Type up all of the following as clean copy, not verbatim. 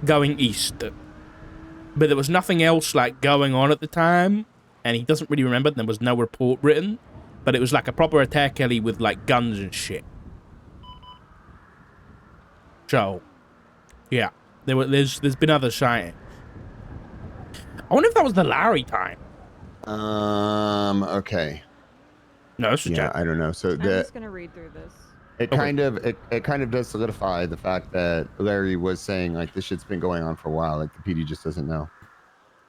going east. But there was nothing else, like, going on at the time, and he doesn't really remember. There was no report written, but it was like a proper attack heli with, like, guns and shit. So, yeah, there's been other sightings. I wonder if that was the Larry time. Okay. No, it's Yeah, I don't know. So I'm just gonna read through this. it kind of does solidify the fact that Larry was saying like this shit's been going on for a while. Like the PD just doesn't know.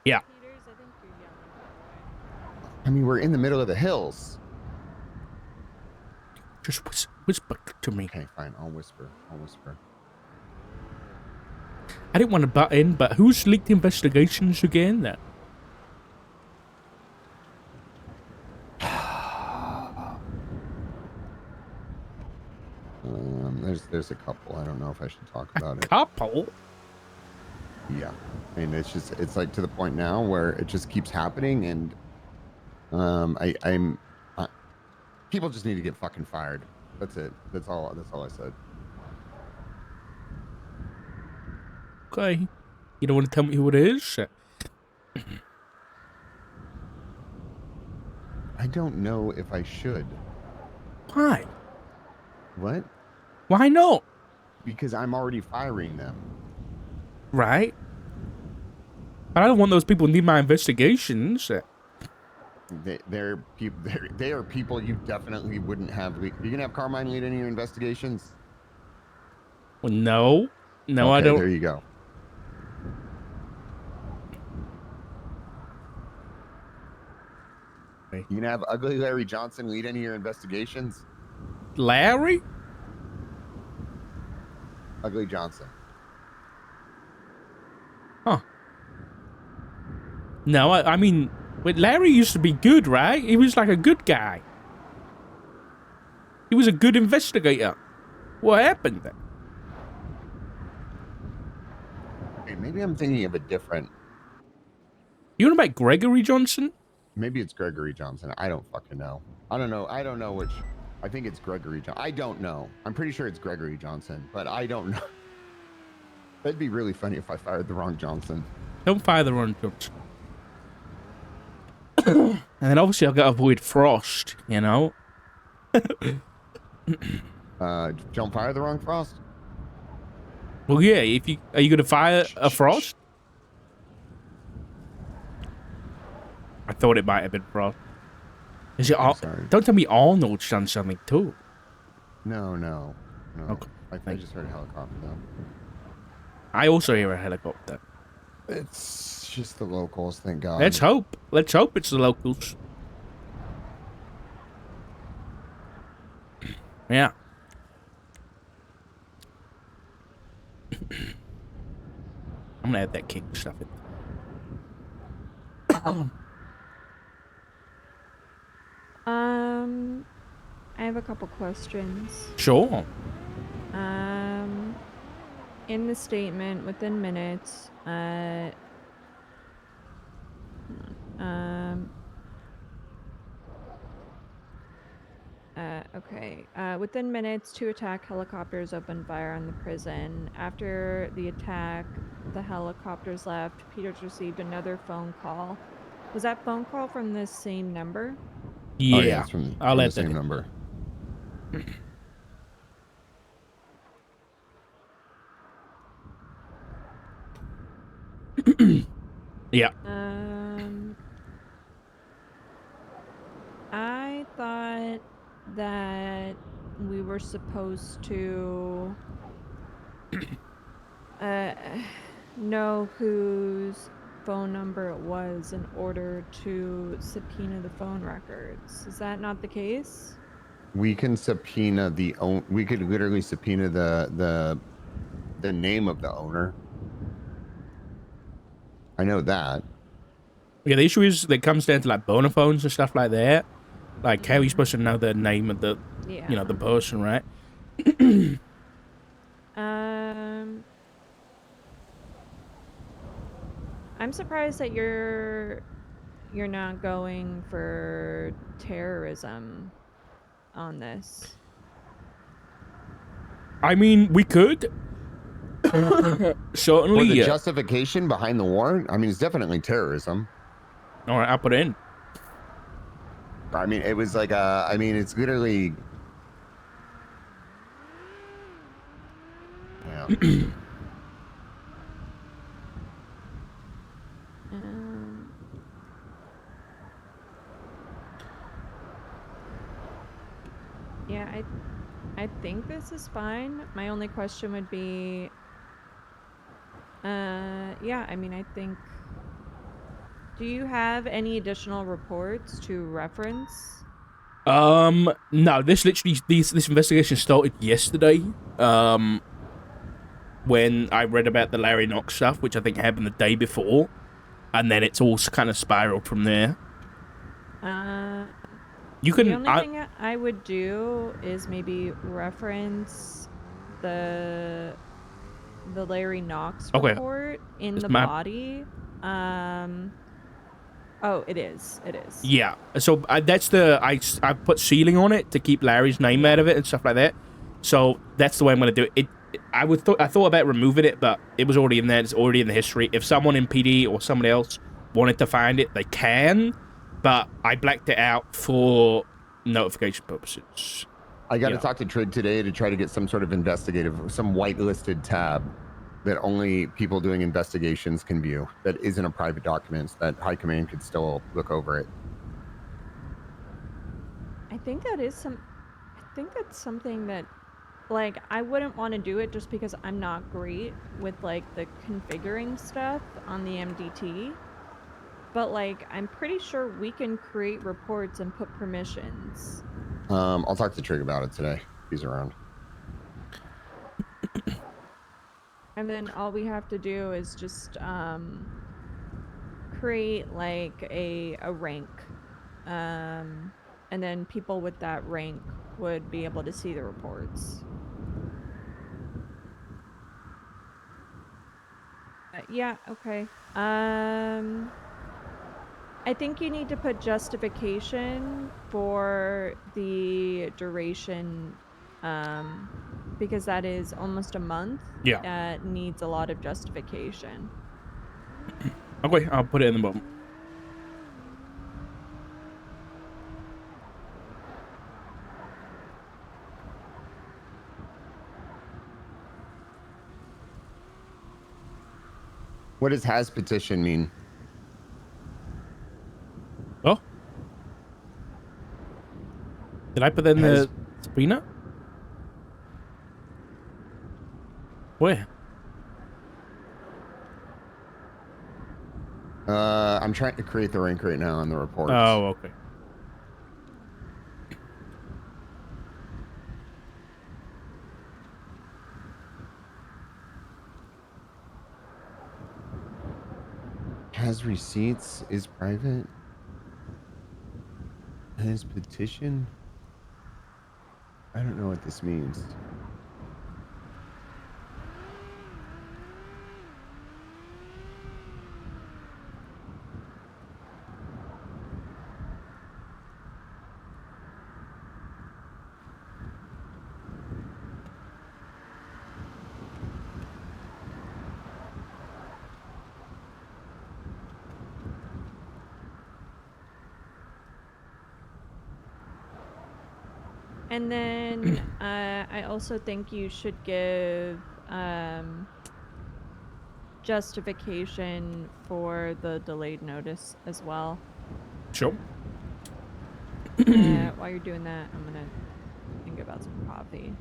Yeah. Peters, I think you're yelling, by the way. I mean, we're in the middle of the hills. Just whisper to me. Okay, fine. I'll whisper. I didn't want to butt in, but who's leaked investigations again then? There's a couple. I don't know if I should talk about it. Couple? Yeah. I mean, it's like to the point now where it just keeps happening, and people just need to get fucking fired. That's it. That's all I said. Okay. You don't want to tell me who it is? I don't know if I should. Why? What? Why not? Because I'm already firing them. Right? But I don't want those people to need my investigations. They are people you definitely wouldn't have. You gonna have Carmine lead any of your investigations? Well, no. No, okay, I don't. There you go. You gonna have Ugly Larry Johnson lead any of your investigations? Larry? Ugly Johnson. Huh. No, I mean, wait, Larry used to be good, right? He was like a good guy. He was a good investigator. What happened then? Okay, maybe I'm thinking of a different. You know about Gregory Johnson? Maybe it's Gregory Johnson. I don't fucking know. I don't know which. I think it's Gregory Johnson. I don't know. I'm pretty sure it's Gregory Johnson, but I don't know. That'd be really funny if I fired the wrong Johnson. Don't fire the wrong Johnson. And then obviously I've got to avoid Frost, you know? Don't fire the wrong Frost? Well, yeah, are you going to fire a Frost? I thought it might have been Frost. Is it sorry. Don't tell me Arnold's done something too. No. Okay. I just heard a helicopter though. I also hear a helicopter. It's just the locals, thank God. Let's hope. Let's hope it's the locals. Yeah. I'm gonna add that king stuff in. I have a couple questions. Sure. In the statement, within minutes, okay. Within minutes, 2 attack helicopters opened fire on the prison. After the attack, the helicopters left. Peters received another phone call. Was that phone call from this same number? Yeah. Oh, yeah, it's from the same number. Yeah. I thought that we were supposed to know whose phone number it was in order to subpoena the phone records. Is that not the case? We can subpoena we could literally subpoena the name of the owner. I know that. Yeah, the issue is that it comes down to like bonophones and stuff like that. Like, how are you supposed to know the name of the, you know, the person, right? I'm surprised that you're not going for terrorism on this. I mean, we could. Certainly, For the yeah. justification behind the war, I mean, it's definitely terrorism. All right, I'll put it in. I mean, it was like I mean, it's literally. Yeah. Um, yeah, I think this is fine. My only question would be, yeah, I mean, I think. Do you have any additional reports to reference? No, this literally this investigation started yesterday. When I read about the Larry Knox stuff, which I think happened the day before, and then it's all kind of spiraled from there. You The can. only thing I would do is maybe reference the Larry Knox Okay. report in It's the my- body. Oh, it is. It is. Yeah. So that's the I put sealing on it to keep Larry's name out of it and stuff like that. So that's the way I'm gonna do it. I thought about removing it, but it was already in there. It's already in the history. If someone in PD or somebody else wanted to find it, they can. But I blacked it out for notification purposes. I got to talk to Trig today to try to get some sort of some whitelisted tab that only people doing investigations can view. That isn't a private document. That High Command could still look over it. I think that's something that, like, I wouldn't want to do it just because I'm not great with like the configuring stuff on the MDT. But like, I'm pretty sure we can create reports and put permissions. I'll talk to Trig about it today. He's around. And then all we have to do is just create like a rank. And then people with that rank would be able to see the reports. Yeah, okay. I think you need to put justification for the duration, because that is almost a month. Yeah. It needs a lot of justification. Okay, I'll put it in the bottom. What does has petition mean? Oh, did I put that in the subpoena? Where? I'm trying to create the rank right now on the reports. Oh, okay. Has receipts is private. Has petition. I don't know what this means. And then I also think you should give justification for the delayed notice as well. Sure. While you're doing that, I'm gonna think about some coffee.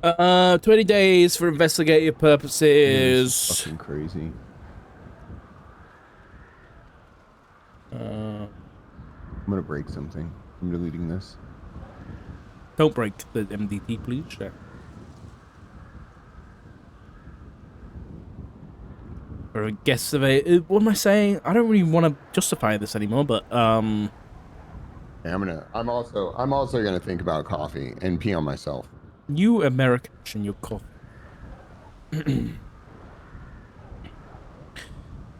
Uh, 20 days for investigative purposes. Fucking crazy. I'm gonna break something. I'm deleting this. Don't break the MDT, please. Or a guest survey. What am I saying? I don't really want to justify this anymore, but Yeah, I'm also gonna think about coffee and pee on myself. You Americans and your coffee.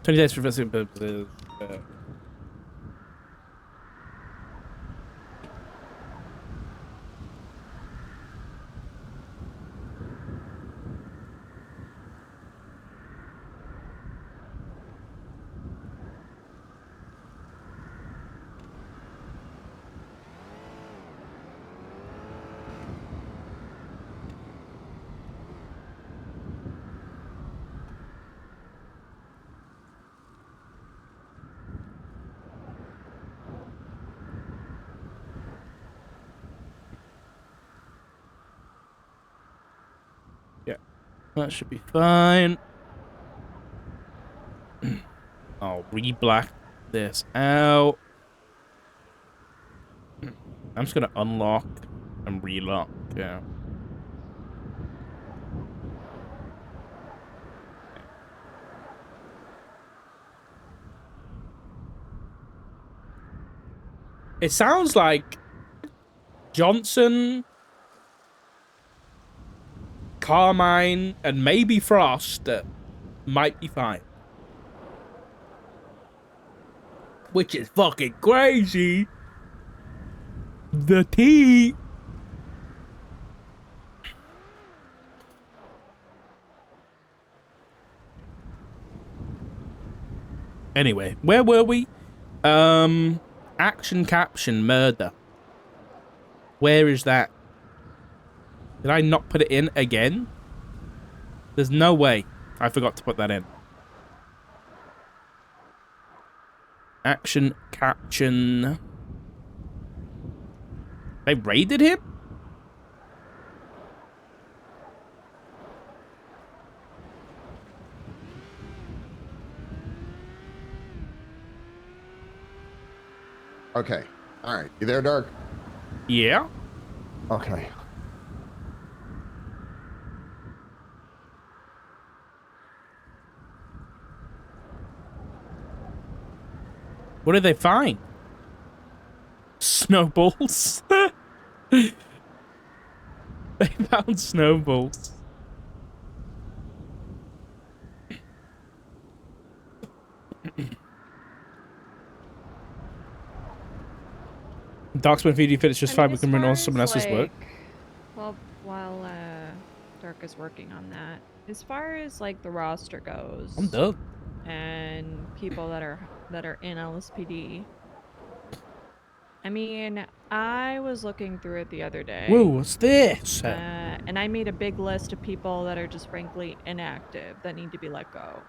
20 days for investing purposes. Yeah, that should be fine. I'll re-black this out. I'm just gonna unlock and relock. Yeah. It sounds like Johnson, Carmine, and maybe Frost might be fine. Which is fucking crazy. The tea. Anyway, where were we? Action caption murder. Where is that? Did I not put it in again? There's no way I forgot to put that in. Action caption. They raided him? Okay. All right. You there, Dark? Yeah. Okay. What did they find? Snowballs. They found snowballs. Dark's when VD finish just fine. We can run on someone else's work. Well, while Dark is working on that, as far as like the roster goes, I'm done. And people that are in LSPD. I mean, I was looking through it the other day. Whoa, what's this? And I made a big list of people that are just frankly inactive that need to be let go.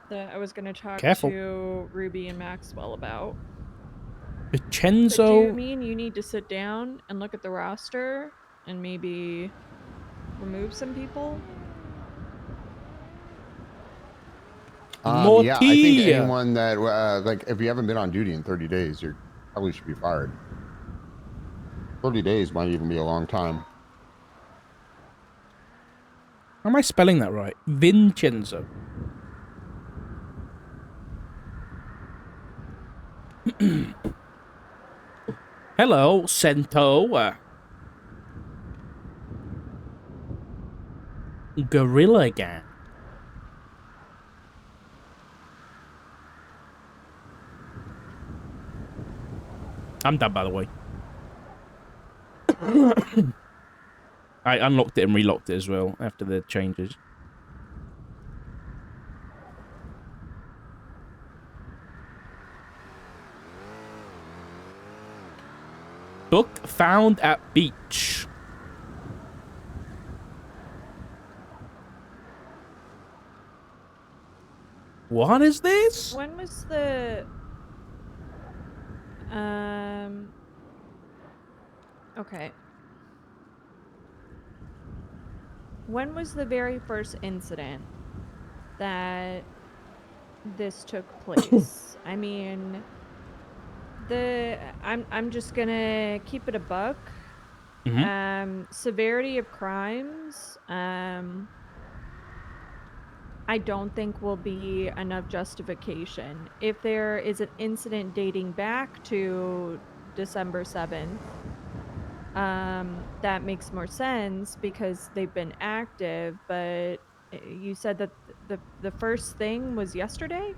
That I was going to talk to Ruby and Maxwell about. Vincenzo. Do you mean you need to sit down and look at the roster and maybe remove some people? Yeah, I think anyone that like if you haven't been on duty in 30 days, you probably should be fired. 30 days might even be a long time. How am I spelling that right? Vincenzo. Hello, Cento. Gorilla Gang. I'm done, by the way. I unlocked it and relocked it as well after the changes. Book found at beach. What is this? When was the... Okay. When was the very first incident that this took place? I mean, I'm just gonna keep it a buck. Severity of crimes, I don't think will be enough justification. If there is an incident dating back to December 7th. That makes more sense because they've been active, but you said that the first thing was yesterday?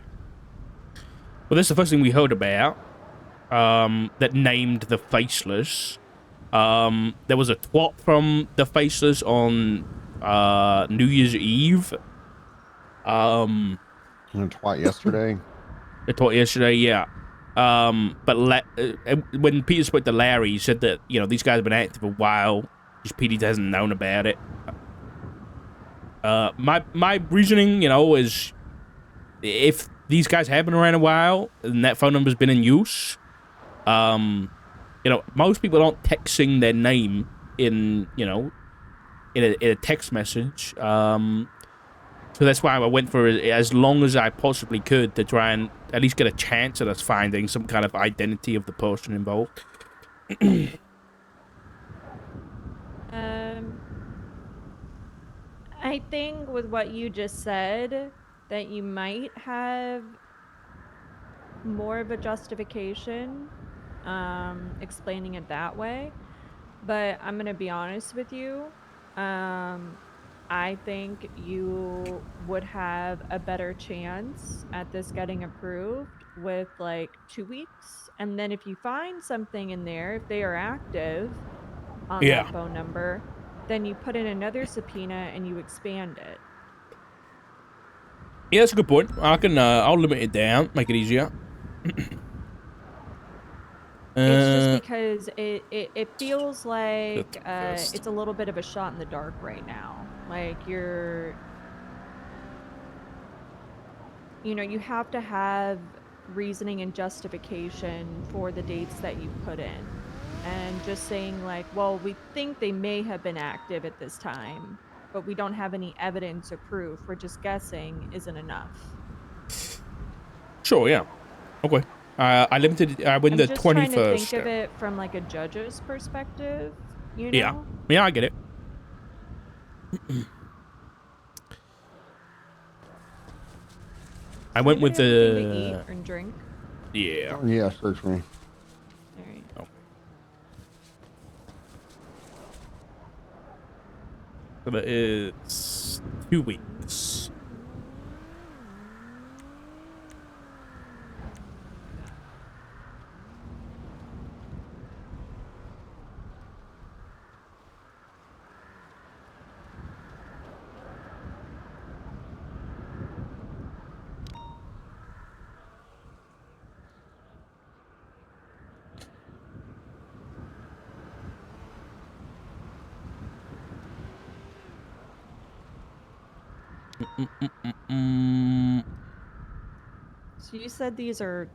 Well, that's the first thing we heard about. That named the Faceless. There was a twat from the Faceless on New Year's Eve. Twat yesterday. The twat yesterday, yeah. But when Peter spoke to Larry, he said that, you know, these guys have been active a while. Just Petey hasn't known about it. My reasoning, you know, is if these guys have been around a while and that phone number's been in use, you know, most people aren't texting their name in, you know, in a text message. So that's why I went for as long as I possibly could to try and at least get a chance at us finding some kind of identity of the person involved. I think with what you just said, that you might have more of a justification explaining it that way. But I'm gonna be honest with you. I think you would have a better chance at this getting approved with like 2 weeks. And then if you find something in there, if they are active on that phone number, then you put in another subpoena and you expand it. Yeah, that's a good point. I can, I'll limit it down, make it easier. It's just because it feels like it's a little bit of a shot in the dark right now. Like you know, you have to have reasoning and justification for the dates that you put in. And just saying like, well, we think they may have been active at this time, but we don't have any evidence or proof. We're just guessing isn't enough. Sure, yeah. Okay. I went the 21st. I'm just trying to think of it from like a judge's perspective, you know? Yeah. Yeah, I get it. I went with the... to eat and drink? Yeah. Yeah, search me. Alright. Oh. So that is 2 weeks. So you said these are...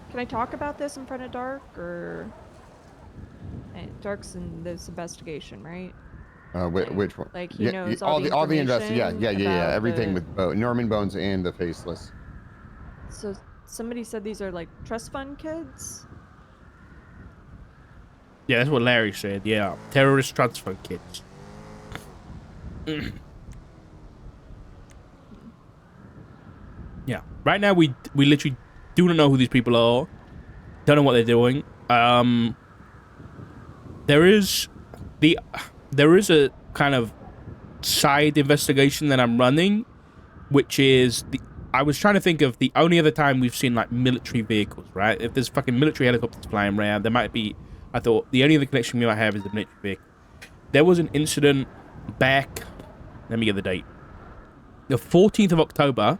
Can I talk about this in front of Dark, or... Dark's in this investigation, right? Which one? Like he knows all the information. Yeah. Everything with Norman Bones and the Faceless. So somebody said these are like trust fund kids? Yeah, that's what Larry said. Yeah, terrorist transfer kids. Yeah. Right now, we literally do not know who these people are. Don't know what they're doing. There is a kind of side investigation that I'm running, which is I was trying to think of the only other time we've seen like military vehicles, right? If there's fucking military helicopters flying around, there might be. I thought the only other connection we might have is the military vehicle. There was an incident back. Let me get the date. The 14th of October.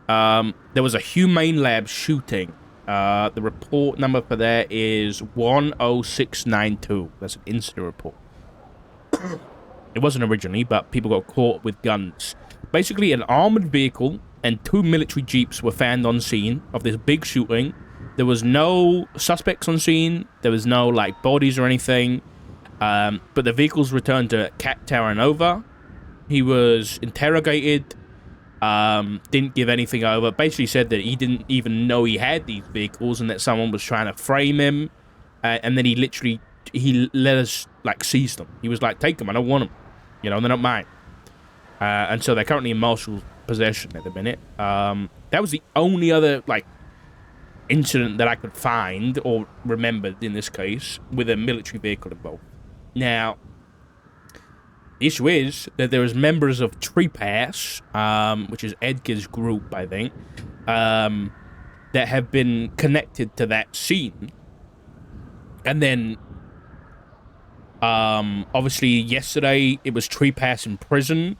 There was a Humane Lab shooting. The report number for that is 10692. That's an incident report. It wasn't originally, but people got caught with guns. Basically, an armored vehicle and 2 military jeeps were found on scene of this big shooting. There was no suspects on scene. There was no, like, bodies or anything. But the vehicles returned to Cat Terranova. He was interrogated. Didn't give anything over. Basically said that he didn't even know he had these vehicles and that someone was trying to frame him. And then he let us, like, seize them. He was like, take them, I don't want them. You know, they're not mine. And so they're currently in marshal's possession at the minute. That was the only other, like, incident that I could find or remembered in this case with a military vehicle involved. Now, the issue is that there was members of Tree Pass, which is Edgar's group, I think, that have been connected to that scene. And then, obviously, yesterday it was Tree Pass in prison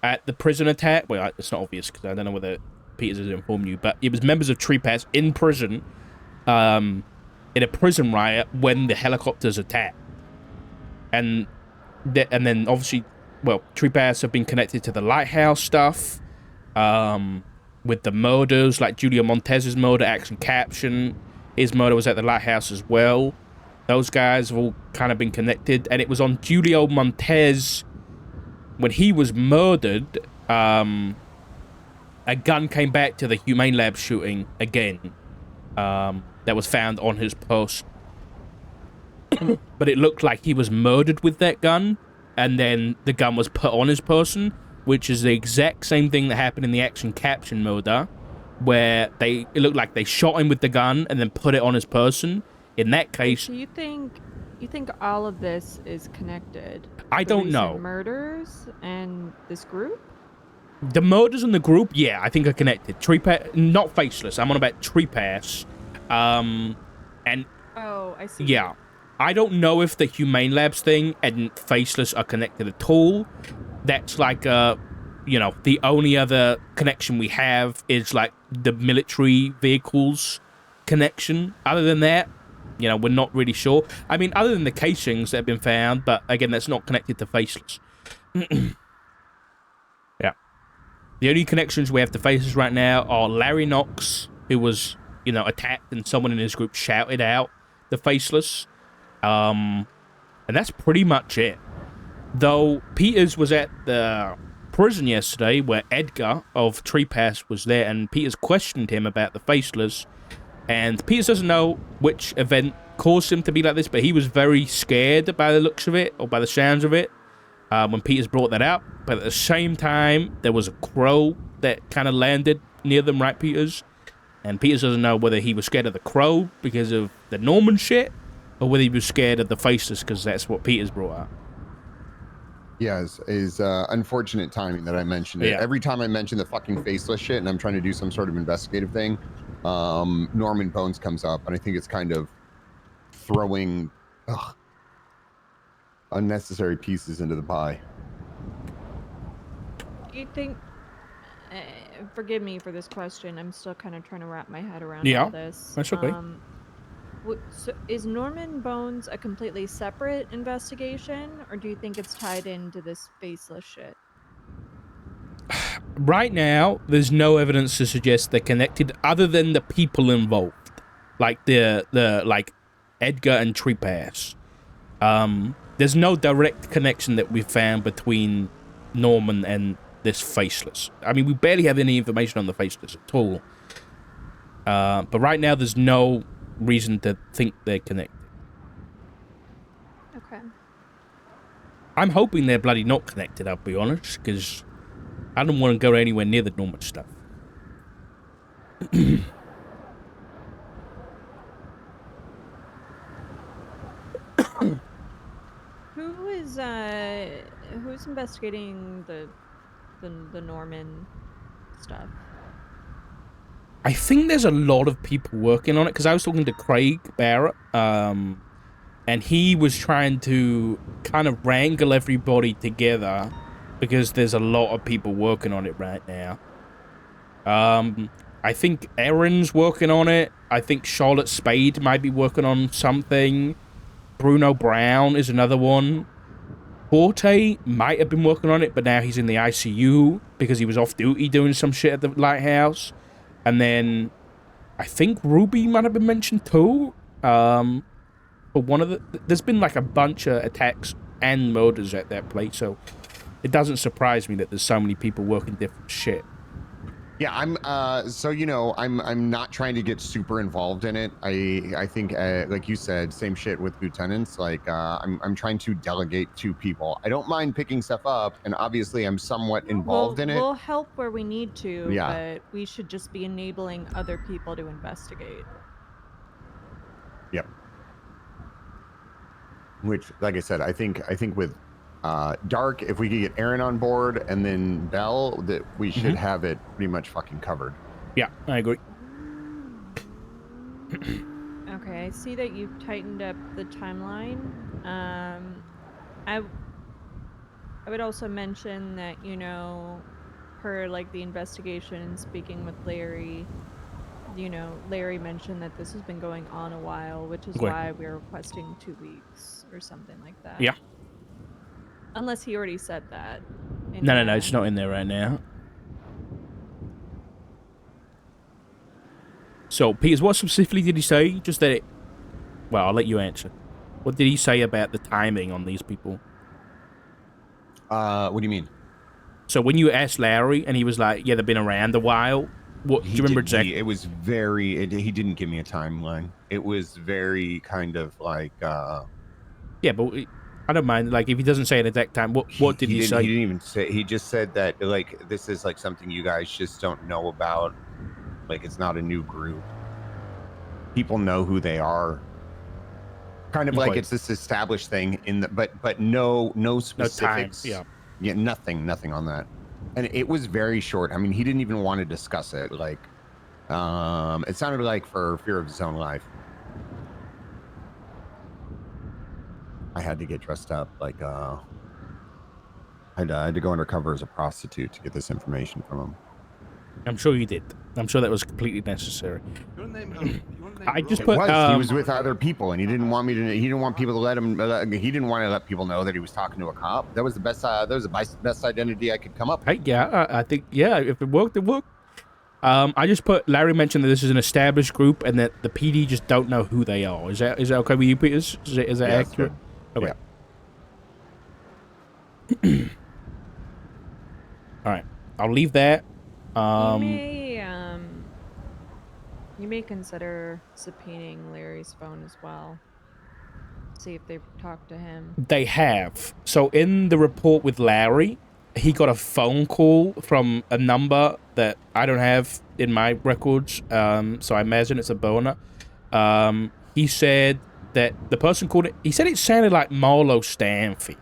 at the prison attack. Well, it's not obvious because I don't know whether Peters has informed you, but it was members of Tree Pass in prison, in a prison riot when the helicopters attacked. And then obviously, well, Tree Pass have been connected to the lighthouse stuff, with the murders, like Julio Montez's murder, action caption. His murder was at the lighthouse as well. Those guys have all kind of been connected. And it was on Julio Montez, when he was murdered, a gun came back to the Humane Lab shooting again, that was found on his person. But it looked like he was murdered with that gun, and then the gun was put on his person, which is the exact same thing that happened in the action caption murder, where it looked like they shot him with the gun and then put it on his person. In that case, So you think all of this is connected? I don't know. Recent murders and this group? The murders in the group, yeah, I think are connected. Tree Pass, not Faceless. I'm on about Tree Pass, and Oh, I see. yeah, I don't know if the Humane Labs thing and Faceless are connected at all. That's like, you know, the only other connection we have is like the military vehicles connection. Other than that, you know, we're not really sure. I mean, other than the casings that have been found, but again, that's not connected to Faceless. Yeah. The only connections we have to Faceless right now are Larry Knox, who was, you know, attacked and someone in his group shouted out the Faceless. And that's pretty much it. Though Peters was at the prison yesterday where Edgar of Tree Pass was there, and Peters questioned him about the Faceless. And Peters doesn't know which event caused him to be like this, but he was very scared by the looks of it, or by the sounds of it, when Peters brought that up. But at the same time, there was a crow that kind of landed near them, right, Peters? And Peters doesn't know whether he was scared of the crow because of the Norman shit, or whether he was scared of the Faceless because that's what Peters brought up. Yeah, is unfortunate timing that I mentioned it. Yeah. Every time I mention the fucking Faceless shit and I'm trying to do some sort of investigative thing, Norman Bones comes up, and I think it's kind of throwing unnecessary pieces into the pie. Do you think... forgive me for this question. I'm still kind of trying to wrap my head around Yeah, all this. that's okay. So is Norman Bones a completely separate investigation, or do you think it's tied into this Faceless shit? Right now, there's no evidence to suggest they're connected other than the people involved. Like the like Edgar and Tree Pass. There's no direct connection that we've found between Norman and this Faceless. I mean, we barely have any information on the Faceless at all. But right now, there's no reason to think they're connected. Okay. I'm hoping they're bloody not connected, I'll be honest, because I don't want to go anywhere near the Norman stuff. Who's investigating the Norman stuff? I think there's a lot of people working on it, because I was talking to Craig Barrett, and he was trying to kind of wrangle everybody together, because there's a lot of people working on it right now. I think Aaron's working on it. I think Charlotte Spade might be working on something. Bruno Brown is another one. Forte might have been working on it, but now he's in the ICU because he was off duty doing some shit at the lighthouse. And then I think Ruby might have been mentioned too. But one of there's been like a bunch of attacks and murders at that place, so it doesn't surprise me that there's so many people working different shit. Yeah, I'm not trying to get super involved in it. I think like you said, same shit with lieutenants. Like I'm trying to delegate to people. I don't mind picking stuff up, and obviously I'm somewhat involved in it. We'll help where we need to, Yeah. but we should just be enabling other people to investigate. Which, like I said, I think with Dark, if we could get Aaron on board and then Bell, that we should have it pretty much fucking covered. Yeah, I agree. Okay, I see that you've tightened up the timeline. I would also mention that, you know, per like the investigation and speaking with Larry, you know, Larry mentioned that this has been going on a while, which is Okay. why we're requesting 2 weeks or something like that. Yeah. Unless he already said that. No, it's not in there right now. So, Peters, what specifically did he say? Just that it... Well, I'll let you answer. What did he say about the timing on these people? What do you mean? So when you asked Larry and he was like, yeah, they've been around a while, what do you remember exactly? It was very... he didn't give me a timeline. It was very kind of like... Yeah, but I don't mind. Like, if he doesn't say an exact time, what did he say? He didn't even say... He just said that, like, this is, like, something you guys just don't know about. Like, it's not a new group. People know who they are. Kind of like it's this established thing in the... But no specifics. No time. Yeah, nothing on that. And it was very short. I mean, he didn't even want to discuss it. Like, it sounded like for fear of his own life. I had to get dressed up like I had to go undercover as a prostitute to get this information from him. I'm sure you did. I'm sure that was completely necessary. I just It put. He was with other people, and he didn't want me to. He didn't want people to let him. He didn't want to let people know that he was talking to a cop. That was the best. That was the best identity I could come up with. Hey, yeah, I think if it worked, it worked. I just put. Larry mentioned that this is an established group and that the PD just don't know who they are. Is that okay with you, Peters? Is that accurate? Okay. Yeah. All right. I'll leave that. You may consider subpoenaing Larry's phone as well. See if they've talked to him. They have. So in the report with Larry, he got a phone call from a number that I don't have in my records. So I imagine it's a boner. He said that the person called it. He said it sounded like Marlo Stanfield,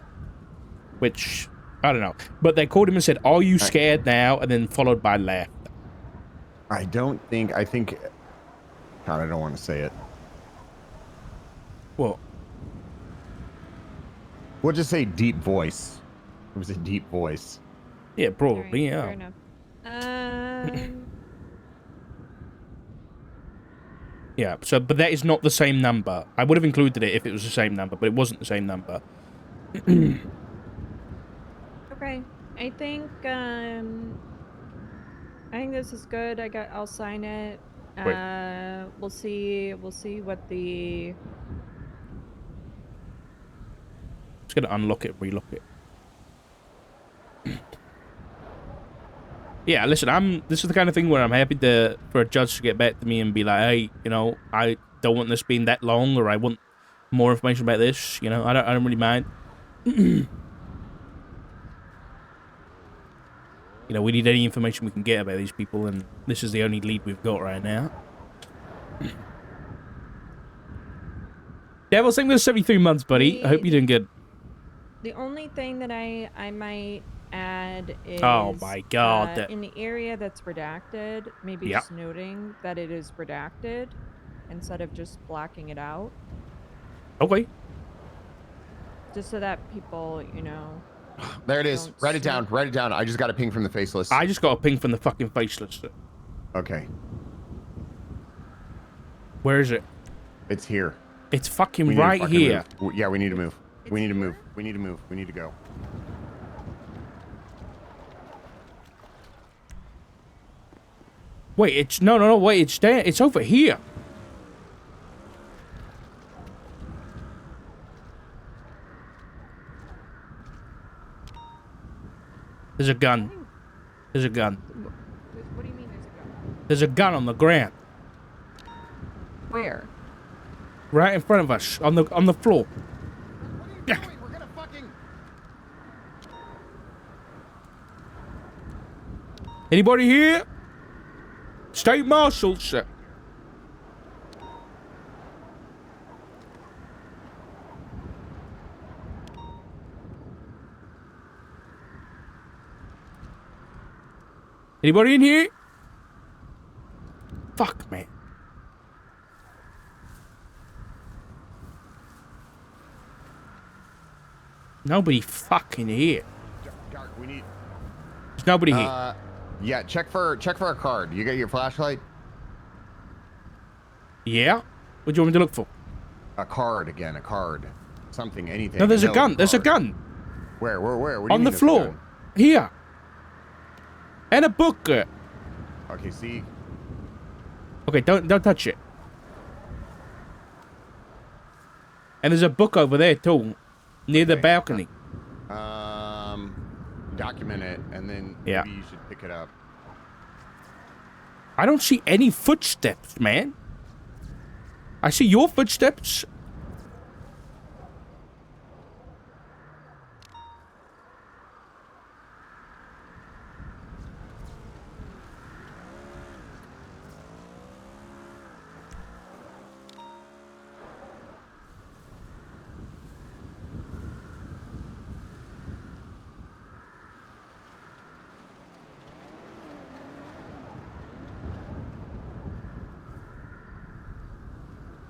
which I don't know. But they called him and said, "Are you scared now?" And then followed by laughter. I think. God, I don't want to say it. Well, we'll just say deep voice. It was a deep voice. Yeah, probably. Right, Yeah. Fair enough. Yeah. So, but that is not the same number. I would have included it if it was the same number, but it wasn't the same number. Okay. I think this is good. I'll sign it. We'll see what the... Just gonna unlock it, relock it. Yeah, listen, this is the kind of thing where I'm happy for a judge to get back to me and be like, hey, you know, I don't want this being that long, or I want more information about this. You know, I don't really mind. You know, we need any information we can get about these people, and this is the only lead we've got right now. Devil, thank you for 73 months, buddy. I hope you're doing good. The only thing that I might add is... Oh my god. In the area that's redacted, maybe just noting that it is redacted instead of just blacking it out. Okay. Just so that people, you know... There it is. Write it down. Write it down. I just got a ping from the faceless. I just got a ping from the fucking faceless. Okay. Where is it? It's here. It's fucking right here. Yeah, we need to move. We need to move. We need to move. We need to go. Wait, it's no. Wait, it's there. It's over here. There's a gun. There's a gun. What do you mean there's a gun? There's a gun on the ground. Where? Right in front of us, on the floor. What are you doing? We're gonna fucking... Anybody here? State Marshal, sir. Anybody in here? Fuck, man. Nobody fucking here. Dark, we need. There's nobody here. Yeah. Check for a card. You got your flashlight? Yeah? What do you want me to look for? A card again. A card. Something. Anything. No, there's a gun. card. There's a gun. Where? What do you On mean the there's a floor. gun? Here. And a book. Okay. See. Okay, don't touch it. And there's a book over there too, near the balcony. Document it, and then Yeah. maybe you should pick it up. I don't see any footsteps, man. I see your footsteps.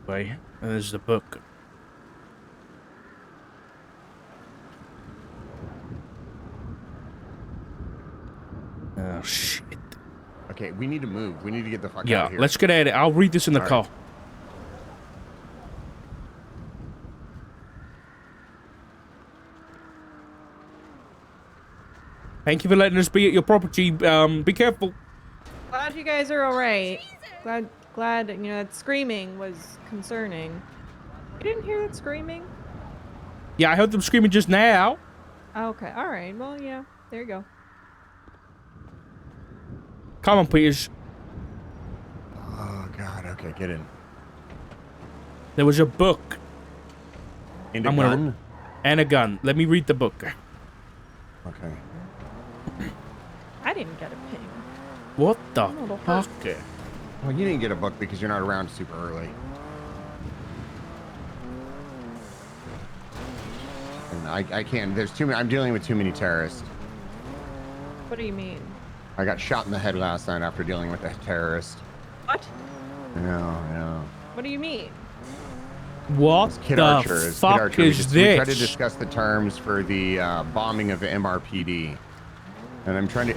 Wait, and there's the book. Oh, shit. Okay, we need to move. We need to get the fuck out Yeah, of here. let's get at it. I'll read this in the All car. right. Thank you for letting us be at your property. Be careful. Glad you guys are all right. Glad, you know, that screaming was concerning. You didn't hear that screaming? Yeah, I heard them screaming just now. Okay, all right. Well, yeah, there you go. Come on, Peters. Oh God. Okay, get in. There was a book And a I'm gonna- gun. and a gun. Let me read the book. Okay. I didn't get a ping. What the I'm a little fuck? hurt. Well, you didn't get a book because you're not around super early. And I can't. There's too many. I'm dealing with too many terrorists. What do you mean? I got shot in the head last night after dealing with a terrorist. What? Yeah. What do you mean? What Kid the Archer is Kid fuck Archer. is We tried to this? discuss the terms for the bombing of the MRPD, and I'm trying to.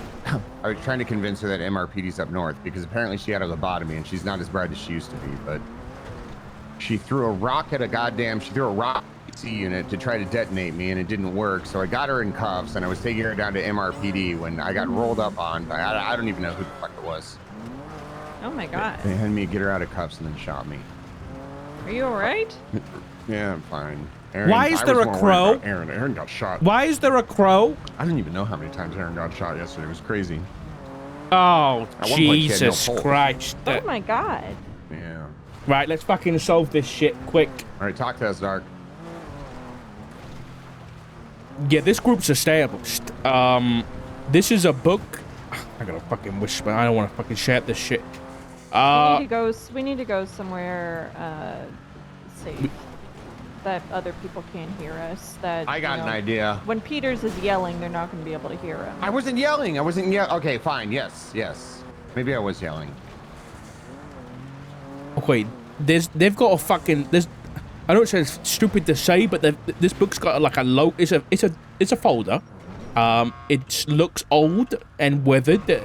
I was trying to convince her that MRPD's up north because apparently she had a lobotomy and she's not as bright as she used to be. But she threw a rock at She threw a rock at the unit to try to detonate me, and it didn't work. So I got her in cuffs, and I was taking her down to MRPD when I got rolled up on. I don't even know who the fuck it was. Oh my god. They had me get her out of cuffs and then shot me. Are you all right? Yeah, I'm fine. Aaron, Why is I there was a more worried crow? about Aaron got shot. Why is there a crow? I don't even know how many times Aaron got shot yesterday. It was crazy. Oh, At one point, she had no Jesus pulse. Christ. Oh my god. Yeah. Right, let's fucking solve this shit quick. All right, talk to us, Dark. Yeah, this group's established. This is a book. I gotta fucking whisper. I don't want to fucking shout this shit. We need to go somewhere safe that other people can't hear us. That I got an idea. When Peters is yelling, they're not going to be able to hear him. I wasn't yelling. Okay, fine. Yes. Maybe I was yelling. Okay, they've got a fucking I know it says stupid to say, but this book's got like a it's a folder. It looks old and weathered.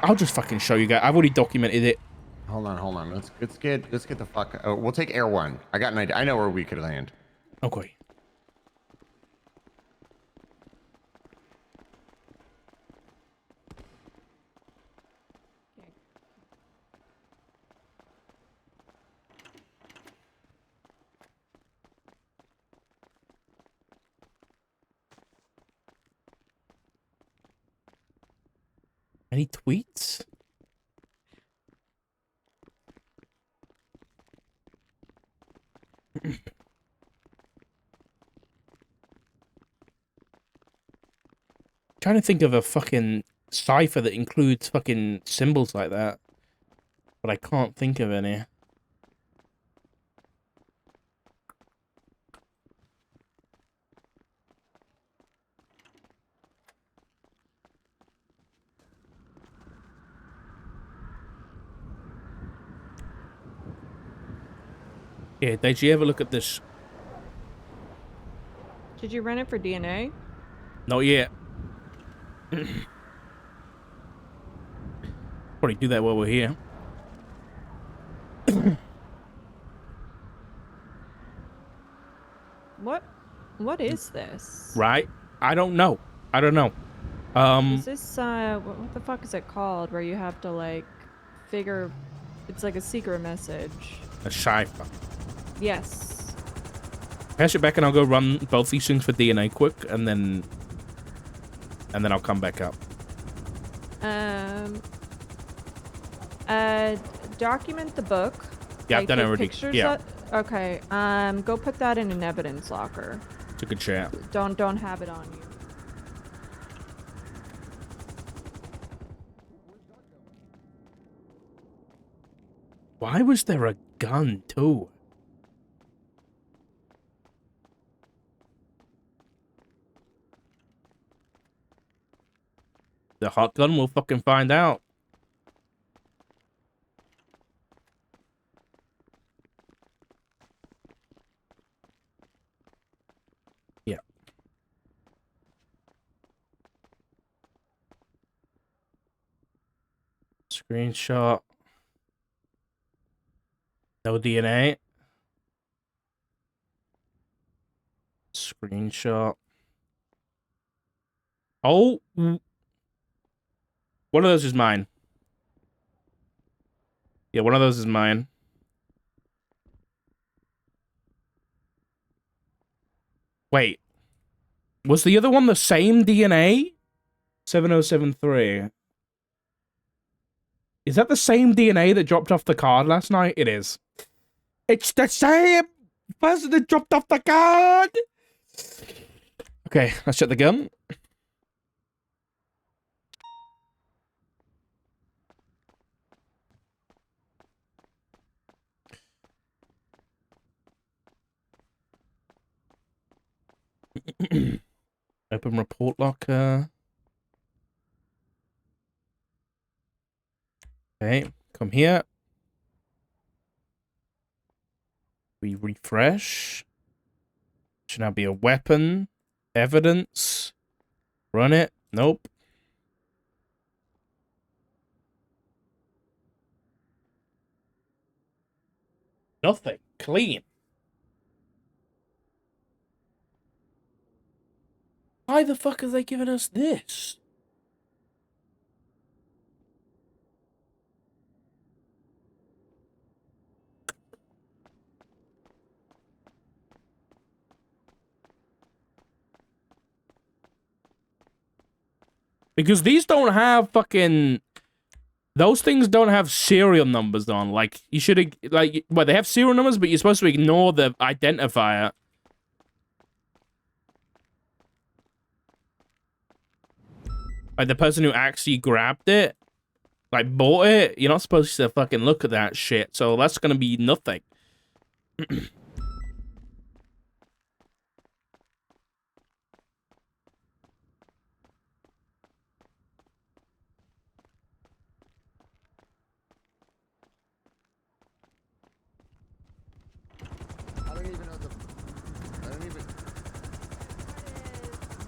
I'll just fucking show you guys. I've already documented it. Hold on. Let's get the fuck. We'll take Air 1. I got an idea. I know where we could land. Okay. Any tweets? Trying to think of a fucking cipher that includes fucking symbols like that, but I can't think of any. Yeah, did you ever look at this? Did you run it for DNA? Not yet. Probably do that while we're here. What is this? Right? I don't know. I don't know. Is this what the fuck is it called? Where you have to like figure, it's like a secret message. A cipher. Yes. Pass it back and I'll go run both these things for DNA quick, and then I'll come back up. Document the book. Yeah, like, I've done it take already. pictures Yeah. Okay. Go put that in an evidence locker. It's a good chat. Don't have it on you. Why was there a gun too? The hot gun, we'll fucking find out. Yeah. Screenshot. No DNA. Screenshot. Oh. One of those is mine. Yeah, one of those is mine. Wait. Was the other one the same DNA? 7073. Is that the same DNA that dropped off the card last night? It is. It's the same person that dropped off the card! Okay, let's check the gun. Open report locker. Okay, come here. We refresh. Should now be a weapon. Evidence. Run it. Nope. Nothing. Clean. Why the fuck are they giving us this? Because these don't have fucking... Those things don't have serial numbers on. Like, you should... Like, well, they have serial numbers, but you're supposed to ignore the identifier. Like, the person who actually grabbed it, like, bought it, you're not supposed to fucking look at that shit. So that's gonna be nothing.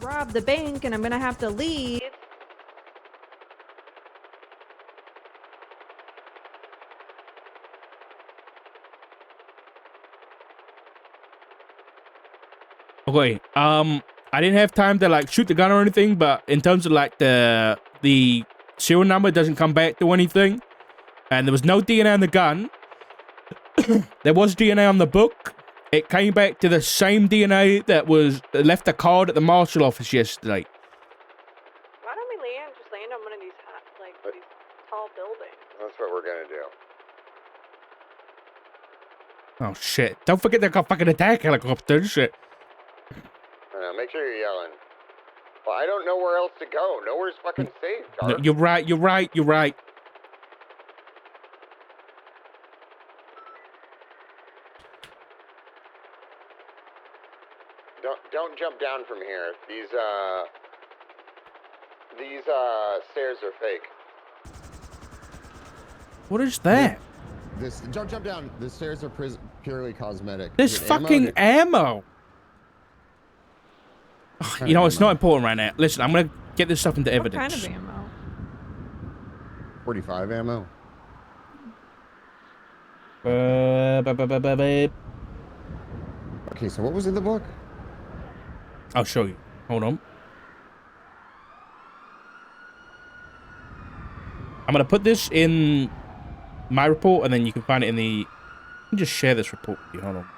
Rob the bank and I'm gonna have to leave. Okay, I didn't have time to, like, shoot the gun or anything, but in terms of, like, the serial number doesn't come back to anything. And there was no DNA on the gun. There was DNA on the book. It came back to the same DNA that left the card at the marshal office yesterday. Why don't we just land on one of these these tall buildings? That's what we're gonna do. Oh, shit. Don't forget they got fucking attack helicopters. Shit. Make sure you're yelling. Well, I don't know where else to go. Nowhere's fucking safe, No, Dark. you're right. You're right. You're right. Don't jump down from here. These stairs are fake. What is that? Don't jump down. The stairs are purely cosmetic. There's Is it ammo? fucking ammo. Kind You know, of it's ammo? not important right now. Listen, I'm gonna get this stuff into What evidence. kind of ammo? 45 ammo. Okay, so what was in the book? I'll show you. Hold on. I'm gonna put this in my report, and then you can find it in the... I can just share this report with you. Hold on.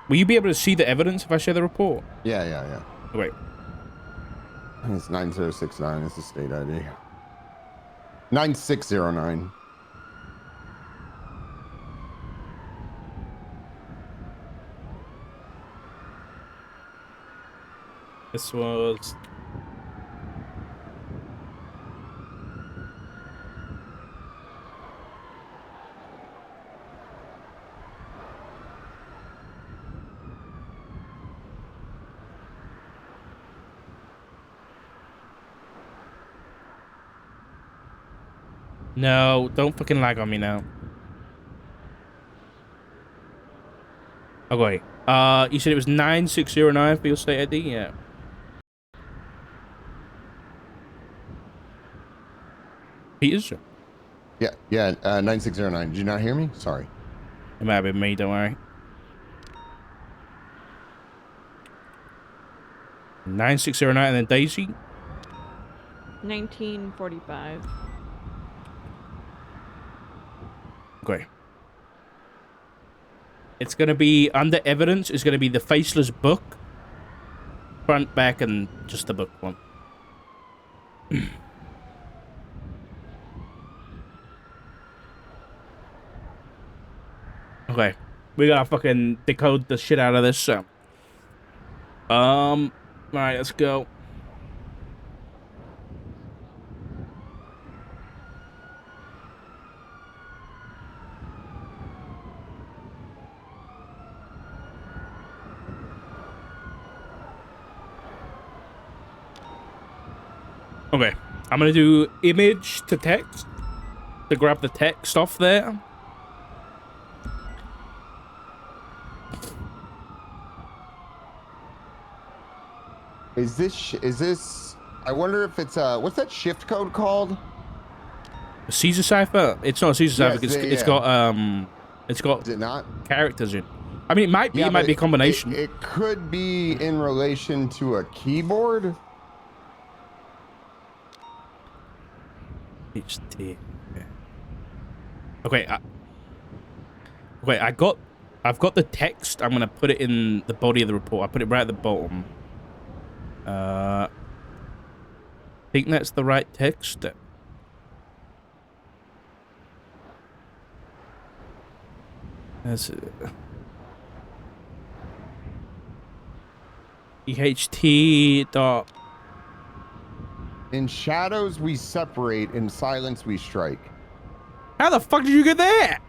Will you be able to see the evidence if I share the report? Yeah. Oh, wait. It's 9069. It's the state ID. 9609. This was... No, don't fucking lag on me now. Okay. You said it was 9609 for your state ID? Yeah. Peters? Yeah, 9609. Did you not hear me? Sorry. It might have been me, don't worry. 9609 and then Daisy? 1945. Okay. It's gonna be, under evidence, it's gonna be the Faceless book. Front, back, and just the book one. Okay. We gotta fucking decode the shit out of this, so. Alright, let's go. Okay, I'm gonna do image to text to grab the text off there. Is this, I wonder if it's, what's that shift code called? A Caesar cipher? It's not a Caesar cipher. Yes, It's got Is it not? characters in. I mean, it might be. Yeah, it might be a combination. It could be in relation to a keyboard. HT. Okay. I've got the text. I'm gonna put it in the body of the report. I put it right at the bottom. Think that's the right text. That's it. EHT dot. In shadows we separate, in silence we strike. How the fuck did you get that?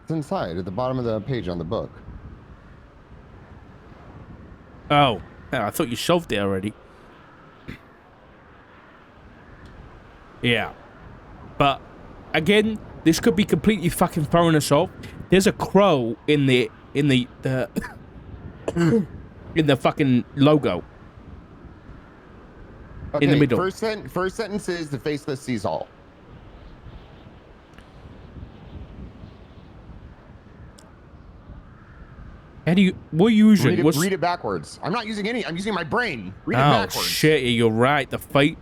It's inside at the bottom of the page on the book. Oh, I thought you shoved it already. Yeah, but again, this could be completely fucking throwing us off. There's a crow in the in the fucking logo. Okay, in the middle. First sentence is the faceless sees all. How do you? What are you using? Read it backwards. I'm not using any. I'm using my brain. Read it Oh backwards. shit! You're right. The fate.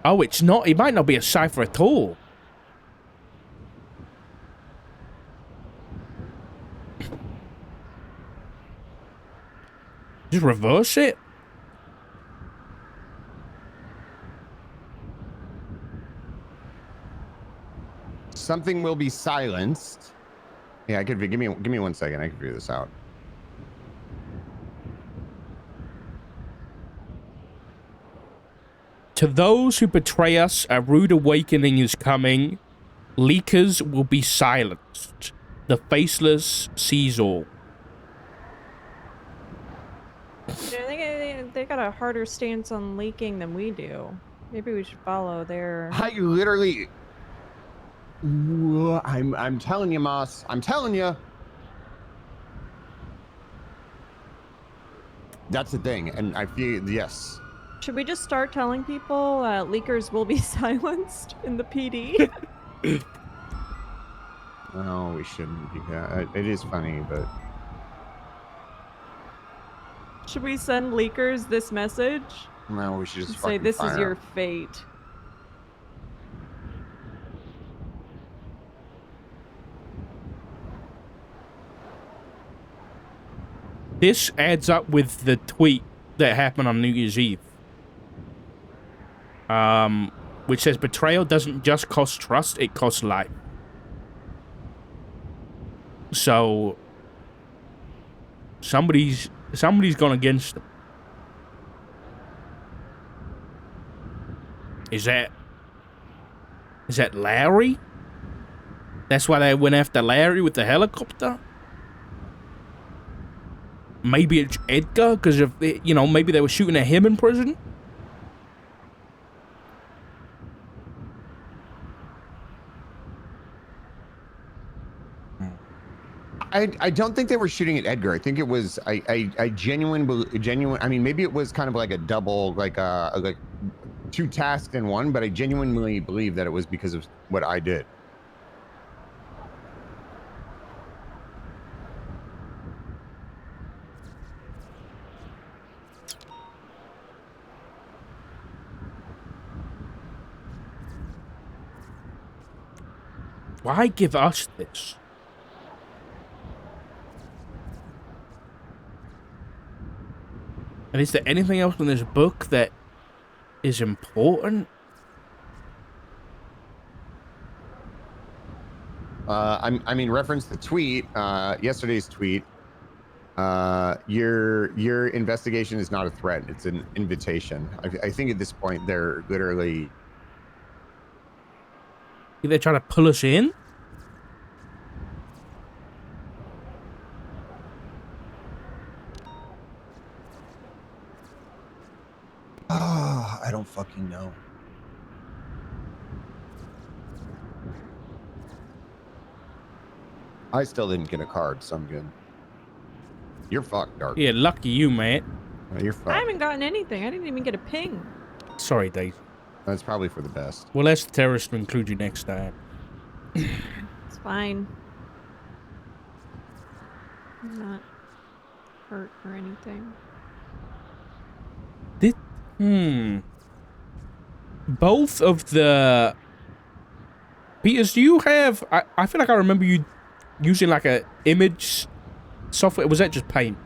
Oh, it's not. It might not be a cipher at all. Just reverse it. Something will be silenced. Yeah, I could give me 1 second. I can figure this out. To those who betray us, a rude awakening is coming. Leakers will be silenced. The faceless sees all. They got a harder stance on leaking than we do. Maybe we should follow their... Ooh, I'm telling you, Moss. I'm telling you. That's the thing, and I feel yes. Should we just start telling people leakers will be silenced in the PD? No, we shouldn't. Because it is funny, but Should we send leakers this message? no, we should just Say fucking this fire is your 'em. fate. This adds up with the tweet that happened on New Year's Eve. Which says betrayal doesn't just cost trust, it costs life. So somebody's gone against them. Is that Larry? That's why they went after Larry with the helicopter? Maybe it's Edgar, because of, you know, maybe they were shooting at him in prison? I don't think they were shooting at Edgar. I think it was genuine. I mean, maybe it was kind of like a double, like two tasks in one. But I genuinely believe that it was because of what I did. Why give us this? And is there anything else in this book that is important? I mean, reference the tweet, yesterday's tweet. Your investigation is not a threat; it's an invitation. I think at this point they're literally. They're trying to pull us in? Oh, I don't fucking know. I still didn't get a card, so I'm good. You're fucked, Dark. Yeah, lucky you, mate. You're fucked. I haven't gotten anything. I didn't even get a ping. Sorry, Dave. That's probably for the best. We'll ask the terrorists to include you next time. It's fine. I'm not hurt or anything. Both of the... Peters, do you have... I feel like I remember you using like a image software. Was that just Paint?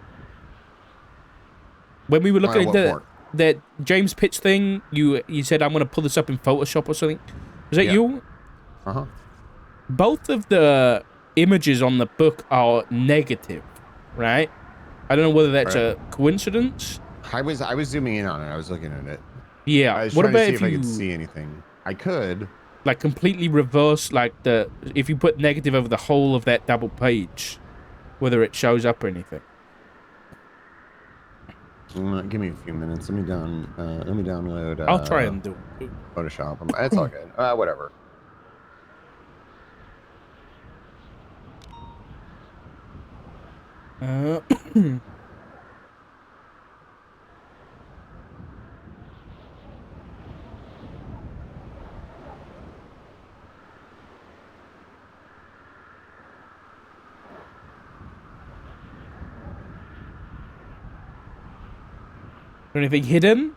When we were looking at that James Pitts thing, you said, I'm going to pull this up in Photoshop or something. Was that you? Uh-huh. Both of the images on the book are negative, right? I don't know whether that's a coincidence. I was zooming in on it. I was looking at it. Yeah. I was What trying about to see if I you could see anything? I could. like completely reverse, like if you put negative over the whole of that double page, whether it shows up or anything. Give me a few minutes. Let me download. I'll try and do it. Photoshop. It's all good. Whatever. Anything hidden?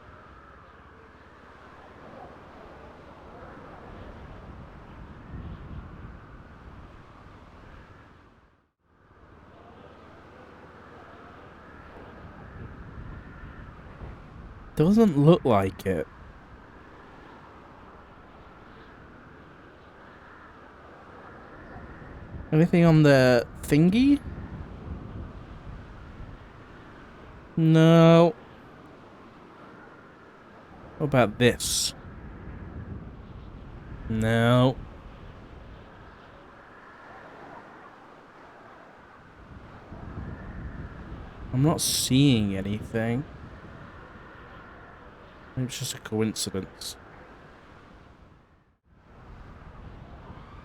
Doesn't look like it. Anything on the thingy? No. What about this? No. I'm not seeing anything. Maybe it's just a coincidence.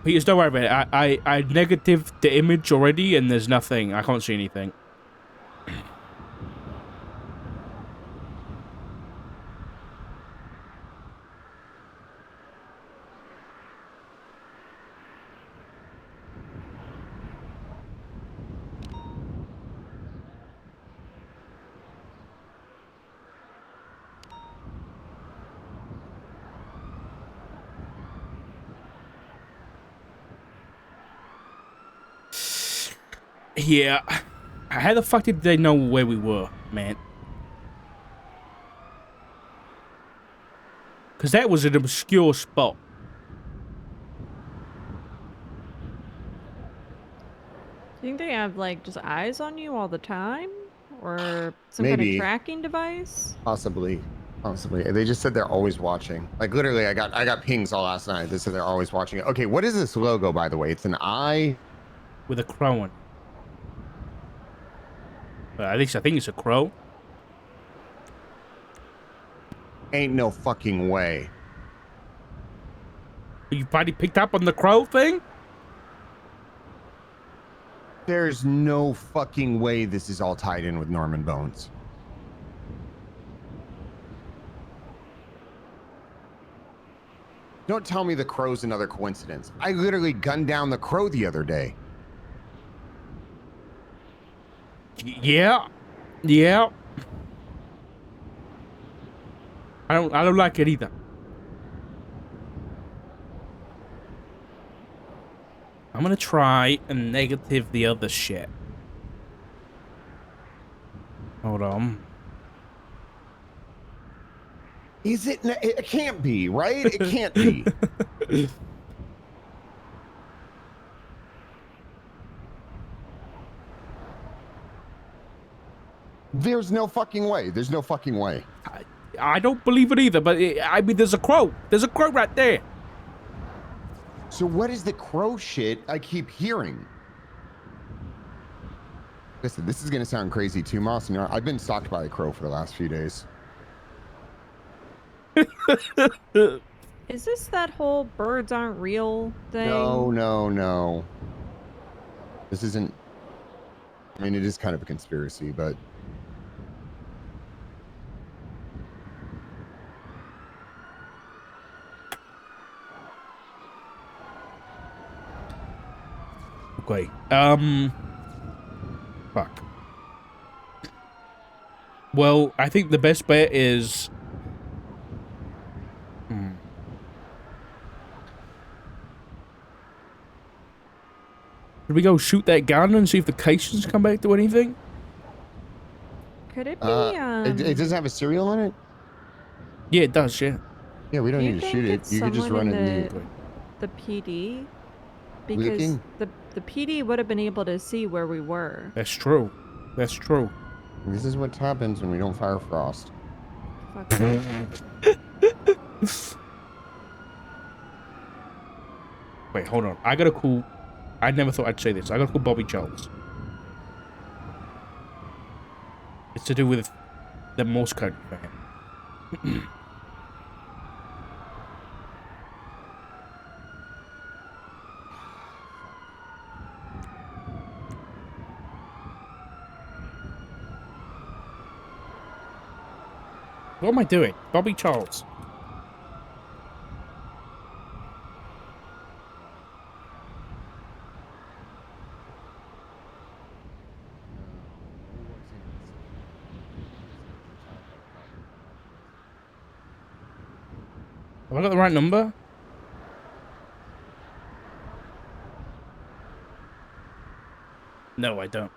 Peters, don't worry about it. I negative the image already, and there's nothing. I can't see anything. Yeah. How the fuck did they know where we were, man? Because that was an obscure spot. Do you think they have like just eyes on you all the time, or some kind of Maybe. tracking device? Possibly. They just said they're always watching. Like literally, I got pings all last night. They said they're always watching it. Okay, what is this logo, by the way? It's an eye With a crow on. At least I think it's a crow. Ain't no fucking way. You probably picked up on the crow thing? There's no fucking way this is all tied in with Norman Bones. Don't tell me the crow's another coincidence. I literally gunned down the crow the other day. Yeah. Yeah. I don't like it either. I'm gonna try and negative the other shit. Hold on. Is it? It can't be, right? It can't be. There's no fucking way. There's no fucking way. I don't believe it either, but I mean, there's a crow. There's a crow right there. So what is the crow shit I keep hearing? Listen, this is going to sound crazy too, Moss. You know, I've been stalked by a crow for the last few days. Is this that whole birds aren't real thing? No. This isn't... I mean, it is kind of a conspiracy, but... Okay. Fuck. Well, I think the best bet is... Should we go shoot that gun and see if the caissons come back to anything? Could it be? It doesn't have a serial on it? Yeah, it does, yeah. Yeah, we don't Do you need to think shoot it. it's You could just someone run in it. the PD? Because Looking? the PD would have been able to see where we were. That's true. That's true. This is what happens when we don't fire Frost. Fuck. Wait, hold on. I got a cool... I never thought I'd say this. I got a cool Bobby Charles. It's to do with the Morse code thing. What am I doing? Bobby Charles. Have I got the right number? No, I don't.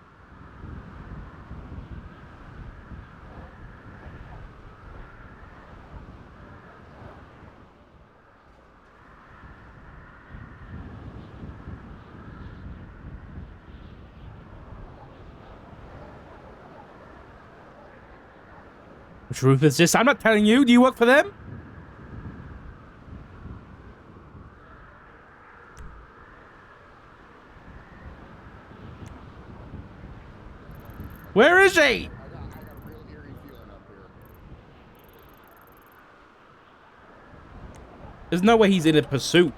Which roof is this? I'm not telling you. Do you work for them? Where is he? I got a real eerie feeling up here. There's no way he's in a pursuit.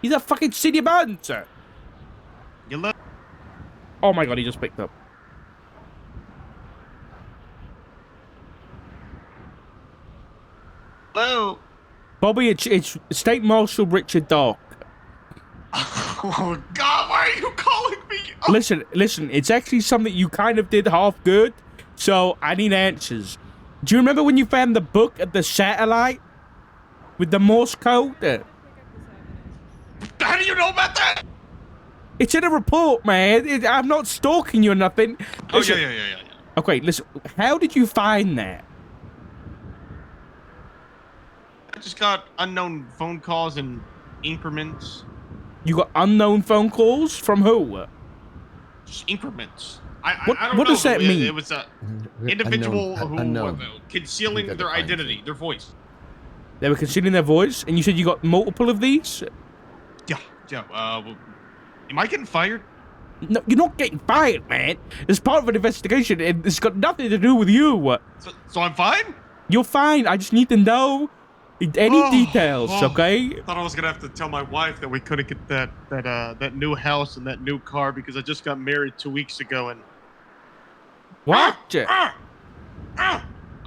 He's a fucking senior man, sir. You look. Oh my god, he just picked up. Hello. Bobby, it's State Marshal Richard Dark. Oh God, why are you calling me? Oh. Listen, it's actually something you kind of did half good, so I need answers. Do you remember when you found the book at the satellite? With the Morse code? How do you know about that? It's in a report, man. I'm not stalking you or nothing. Oh, Listen, yeah. Okay, listen, how did you find that? I just got unknown phone calls in increments. You got unknown phone calls? From who? Just increments. What- I don't know. what does that mean? It was a individual Unknown. who concealing Think their that defines identity, it. their voice. They were concealing their voice, and you said you got multiple of these? Yeah. Am I getting fired? No, you're not getting fired, man. It's part of an investigation, and it's got nothing to do with you. So I'm fine? You're fine. I just need to know any details, okay? I thought I was gonna have to tell my wife that we couldn't get that new house and that new car because I just got married 2 weeks ago and. What?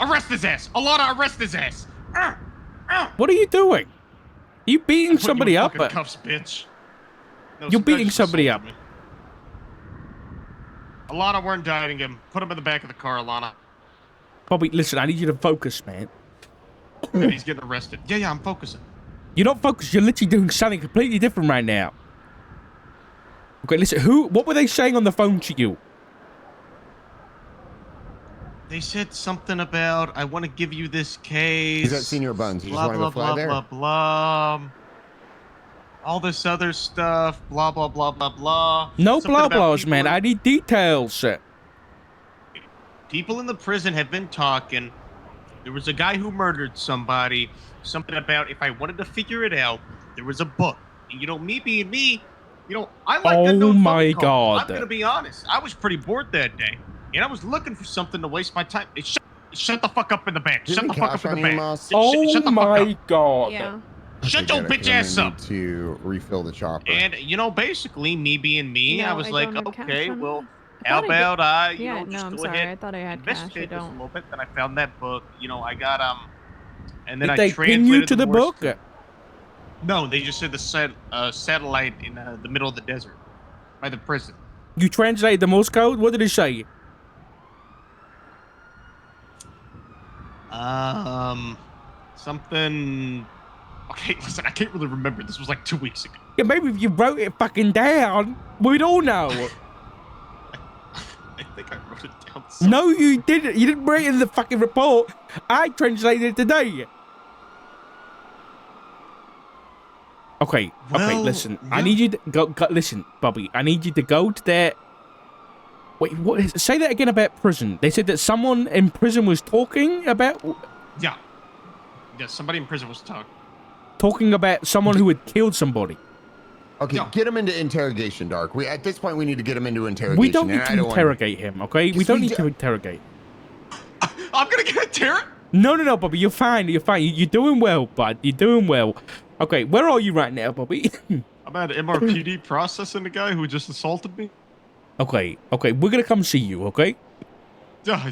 Arrest his ass! Alana, arrest his ass! What are you doing? You beating Put you somebody in up? fucking cuffs, bitch. No, You're some guy beating just somebody assaulted me. Alana, we're indicting him. Put him in the back of the car, Alana. Bobby, listen, I need you to focus, man. And he's getting arrested. Yeah, I'm focusing. You're not focused. You're literally doing something completely different right now. Okay, listen, what were they saying on the phone to you? They said something about, I want to give you this case. He's at Senior Buns. You just Blah, want blah, to fly blah, there? blah, blah. All this other stuff. Blah, blah, blah, blah, blah. No Something blah about blahs, man. people in- I need details. People in the prison have been talking. There was a guy who murdered somebody. Something about if I wanted to figure it out, there was a book. And, me being me, I like Oh unknown my phone calls. God. I'm going to be honest. I was pretty bored that day. And I was looking for something to waste my time. Shut the fuck up in the back. Do you Shut the have fuck cash up in on the you, back. Moss? Shut the fuck up. God. Yeah. Shut your Okay, bitch good, 'cause ass I'm up. gonna need to refill the chopper. And, basically, me being me, No, I was I like, don't have cash okay, on well, me. how I thought I did. about I, Yeah, just I'm go sorry. ahead, I thought I had cash. I investigate this a don't. little bit. Then I found that book. I got, and then Did I they translated pin you to the Morse book? No, they just said the satellite in the middle of the desert by the prison. You translated the Morse code? What did it say? Something. Okay, listen, I can't really remember. This was like 2 weeks ago. Yeah, maybe if you wrote it fucking down, we'd all know. I think I wrote it down. No, you didn't. You didn't write it in the fucking report. I translated it today. Okay, Well, listen. yeah. I need you to go. Listen, Bobby. I need you to go to that. Wait, what? Say that again about prison. They said that someone in prison was talking about. Yeah, somebody in prison was Talking about someone who had killed somebody. Okay, No. get him into interrogation, Dark. At this point, we need to get him into interrogation. We don't need and I to don't want- interrogate him, okay? We Yes, don't we need to interrogate. I'm gonna get a terror. No, Bobby. You're fine. You're fine. You're doing well, bud. You're doing well. Okay, where are you right now, Bobby? I'm at MRPD processing the guy who just assaulted me. Okay. We're gonna come see you, okay? Yeah.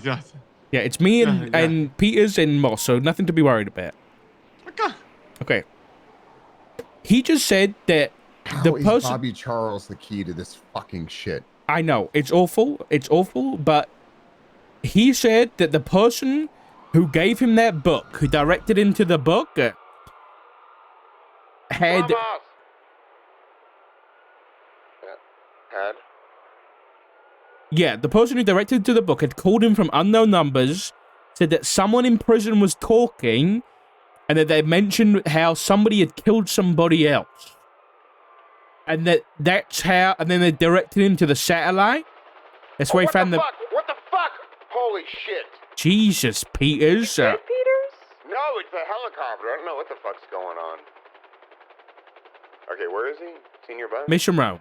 Yeah, it's me and, Yeah. and Peters and Moss, so nothing to be worried about. Okay. Okay. He just said that the How is person. Bobby Charles the key to this fucking shit? I know it's awful. It's awful, but he said that the person who gave him that book, who directed him to the book, had. Yeah, the person who directed him to the book had called him from unknown numbers, said that someone in prison was talking, and that they mentioned how somebody had killed somebody else. And that's how, and then they directed him to the satellite. That's where he found the. What the fuck? Holy shit! Jesus, Peters. Peters? No, it's a helicopter. I don't know what the fuck's going on. Okay, where is he? Senior Bun? Mission Row.